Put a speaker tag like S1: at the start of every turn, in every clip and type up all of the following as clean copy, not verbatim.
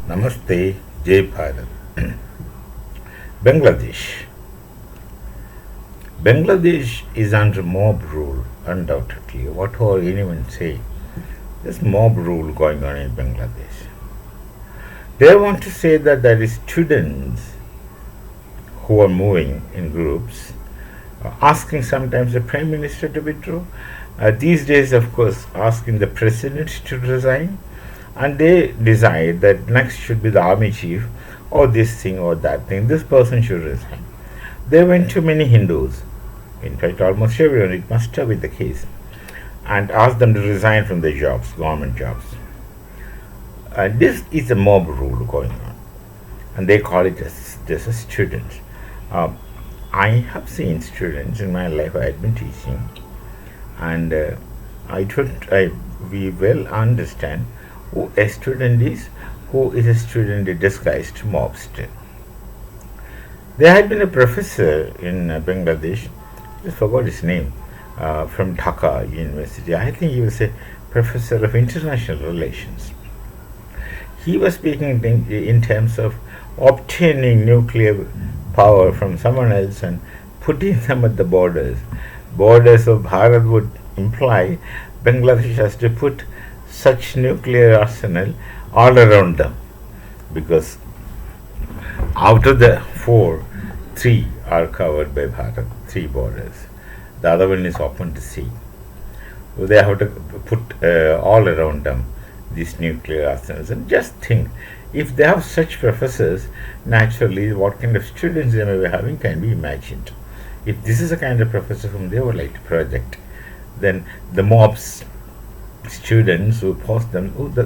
S1: Namaste, Jai Bharat. Bangladesh. Bangladesh is under mob rule, undoubtedly. Whatever anyone say, there's mob rule going on in Bangladesh. They want to say that there is students who are moving in groups, asking sometimes the Prime Minister to withdraw. These days, of course, asking the President to resign. And they decide that next should be the army chief, or this thing or that thing. This person should resign. They went to many Hindus, in fact, almost everyone, it must have been the case, and asked them to resign from their jobs, government jobs. And this is a mob rule going on, and they call it as a students. I have seen students in my life. I have been teaching, and we well understand who a student is, who is a student a disguised mobster. There had been a professor in Bangladesh, I forgot his name, from Dhaka University. I think he was a professor of international relations. He was speaking in terms of obtaining nuclear power from someone else and putting them at the borders. Borders of Bharat would imply Bangladesh has to put such nuclear arsenal all around them, because out of the four, three are covered by Bharat, three borders. The other one is open to sea. So they have to put all around them these nuclear arsenals. And just think, if they have such professors, naturally what kind of students they may be having can be imagined. If this is the kind of professor whom they would like to project, then the mobs students who post the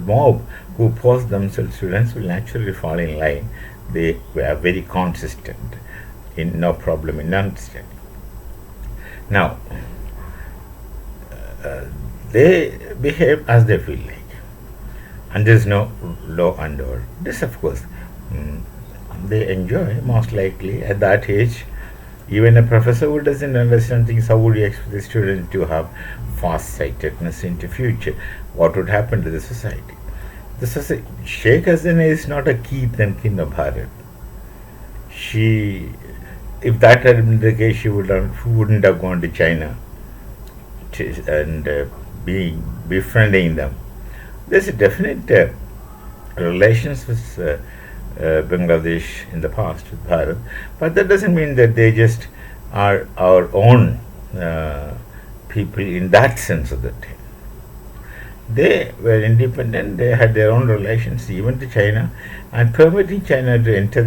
S1: mob who post themselves students will naturally fall in line. They were very consistent, in no problem in understanding. Now, they behave as they feel like, and there is no law and order. This, of course, they enjoy most likely at that age. Even a professor who doesn't understand things, how would you expect the student to have fast-sightedness into future? What would happen to the society? Sheikh Hasina is not a Keith and kin of Bharat. If that had been the case, she wouldn't have gone to China and befriending them. There's a definite relations with Bangladesh in the past with Bharat, but that doesn't mean that they just are our own people in that sense of the term. They were independent, they had their own relations even to China, and permitting China to enter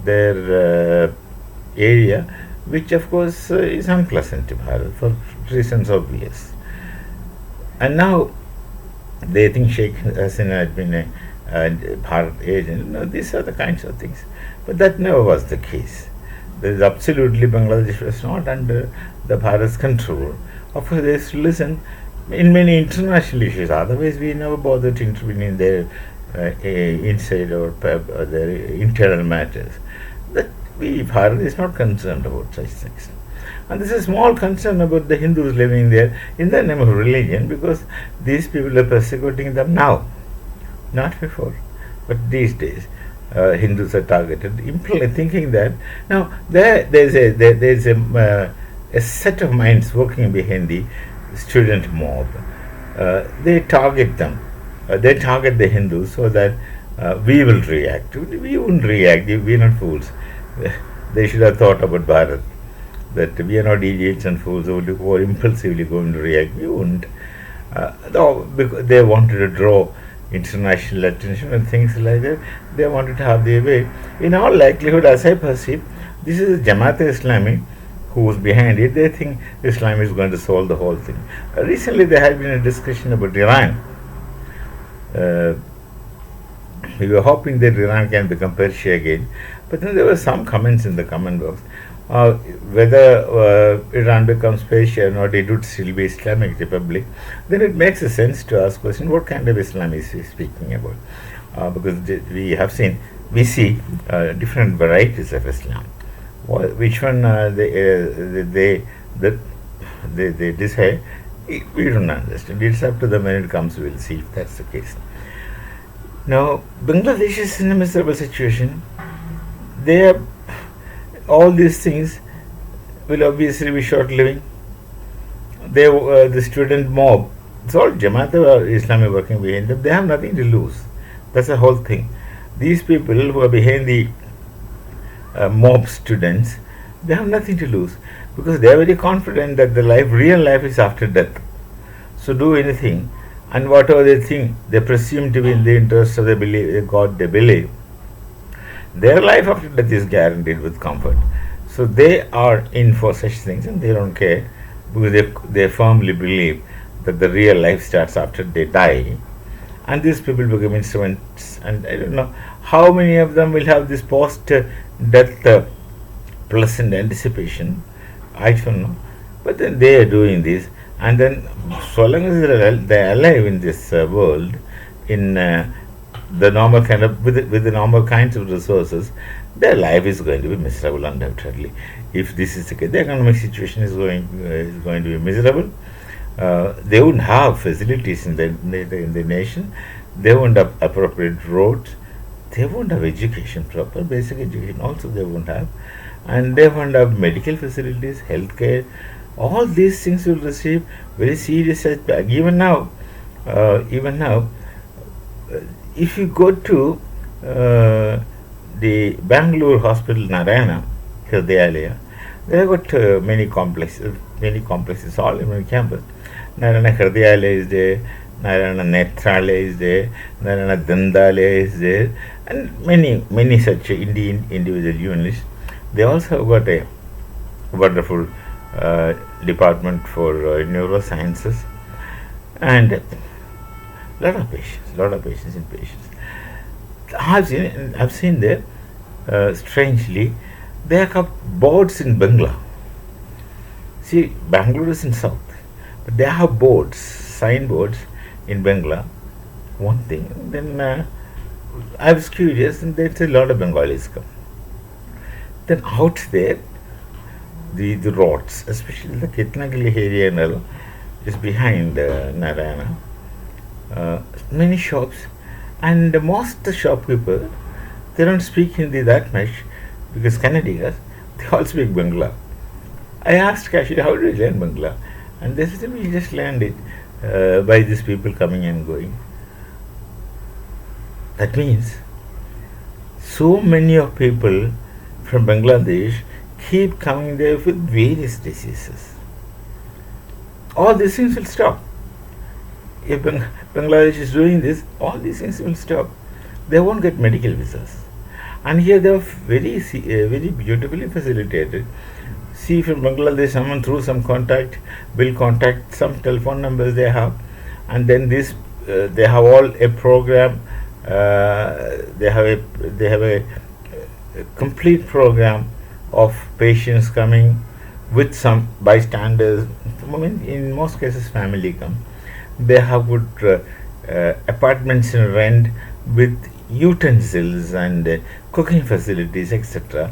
S1: their area, which of course is unpleasant to Bharat for reasons obvious. And now they think Sheikh Hasina had been a Bharat agent. No, these are the kinds of things. But that never was the case. There is absolutely Bangladesh was not under the Bharat's control. Of course, they still listen in many international issues. Otherwise, we never bothered to intervene in their inside or their internal matters. That Bharat is not concerned about such things. And this is a small concern about the Hindus living there in the name of religion, because these people are persecuting them now, not before. But these days, Hindus are targeted, thinking that now there's a set of minds working behind the student mob. They target them. They target the Hindus so that we will react. We wouldn't react. We're not fools. They should have thought about Bharat, that we are not idiots and fools who are impulsively going to react. We wouldn't. Because they wanted to draw international attention and things like that. They wanted to have their way. In all likelihood, as I perceive, this is Jamaat-e-Islami who is behind it. They think Islam is going to solve the whole thing. Recently, there had been a discussion about Iran. We were hoping that Iran can become Persia again, but then there were some comments in the comment box. Whether Iran becomes Persia or not, it would still be Islamic Republic. Then it makes a sense to ask question: what kind of Islam is he speaking about? Because we see different varieties of Islam. Which one they decide, we don't understand. It's up to them when it comes. We'll see if that's the case. Now, Bangladesh is in a miserable situation. They have all these things will obviously be short living. The student mob, it's all Jamaat or Islami working behind them. They have nothing to lose. That's the whole thing. These people who are behind the mob students, they have nothing to lose because they are very confident that the real life is after death. So do anything, and whatever they think, they presume to be in the interest of the God they believe. Their life after death is guaranteed with comfort. So they are in for such things and they don't care because they firmly believe that the real life starts after they die. And these people become instruments, and I don't know how many of them will have this post death pleasant anticipation. I don't know. But then they are doing this, and then so long as they're alive in this world, in the normal kind of with the normal kinds of resources, their life is going to be miserable undoubtedly. If this is the case, the economic situation is going to be miserable. They wouldn't have facilities in the nation. They won't have appropriate roads. They won't have education, proper basic education. Also, they won't have, and they won't have medical facilities, healthcare. All these things will receive very serious setback. Even now, if you go to the Bangalore Hospital, Narayana, Hridayalaya, they have got many complexes all in one campus. Narayana Hridayalaya is there, Narayana Netralaya is there, Narayana Dandalaya is there, and many such individual units. They also have got a wonderful department for neurosciences, and lot of patients and patients. I've seen there. Strangely, they have boards in Bangla. See, Bangalore is in south, but they have signboards in Bangla. One thing. Then I was curious, and there's a lot of Bengalis come. Then out there, the roads, especially the Kitnagali area and all, is behind Narayana. Many shops, and most shopkeepers, they don't speak Hindi that much because Kannadigas, they all speak Bangla. I asked cashier, how do you learn Bangla? And they said, we just learned it by these people coming and going. That means so many of people from Bangladesh keep coming there with various diseases. All these things will stop. If Bangladesh is doing this, all these things will stop. They won't get medical visas. And here they are very beautifully facilitated. See, from Bangladesh, someone through some contact will contact some telephone numbers they have, and then they have all a program. They have a complete program of patients coming with some bystanders. In most cases, family come. They have good apartments in rent with utensils and cooking facilities, etc.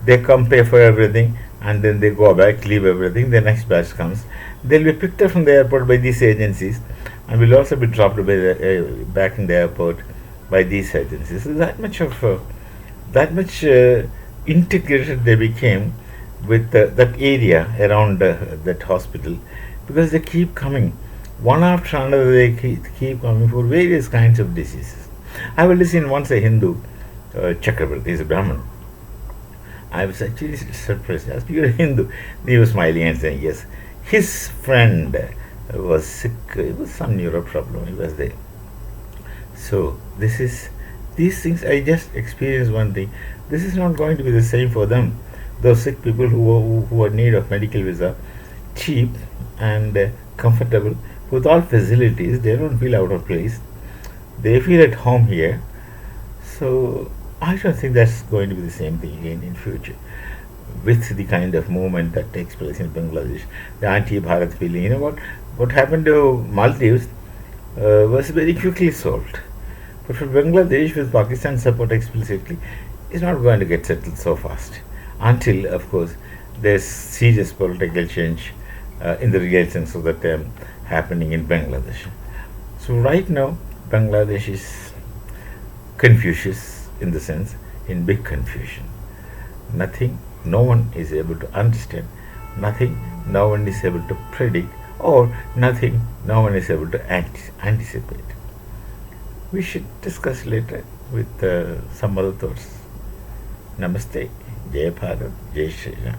S1: They come, pay for everything, and then they go back, leave everything. The next batch comes. They'll be picked up from the airport by these agencies, and will also be dropped back in the airport by these agencies. So that much integrated they became with that area around that hospital, because they keep coming one after another. They keep coming for various kinds of diseases. I have seen once a Hindu, Chakrabarti, is a Brahmin. I was actually surprised. I asked, "You're a Hindu?" He was smiling and saying, "Yes." His friend was sick. It was some neuro problem. He was there. So these things. I just experienced one thing. This is not going to be the same for them. Those sick people who are in need of medical visa, cheap and comfortable, with all facilities, they don't feel out of place. They feel at home here. So I don't think that's going to be the same thing again in future. With the kind of movement that takes place in Bangladesh, the anti-Bharat feeling. You know what happened to Maldives was very quickly solved. But for Bangladesh, with Pakistan support explicitly, is not going to get settled so fast. Until, of course, there's serious political change in the real sense of the term happening in Bangladesh. So right now, Bangladesh is Confucius, in the sense, in big confusion. Nothing, no one is able to understand, nothing, no one is able to predict, or nothing, no one is able to anticipate. We should discuss later with some other thoughts. Namaste. Jai Bharat. Jai Shri Ram.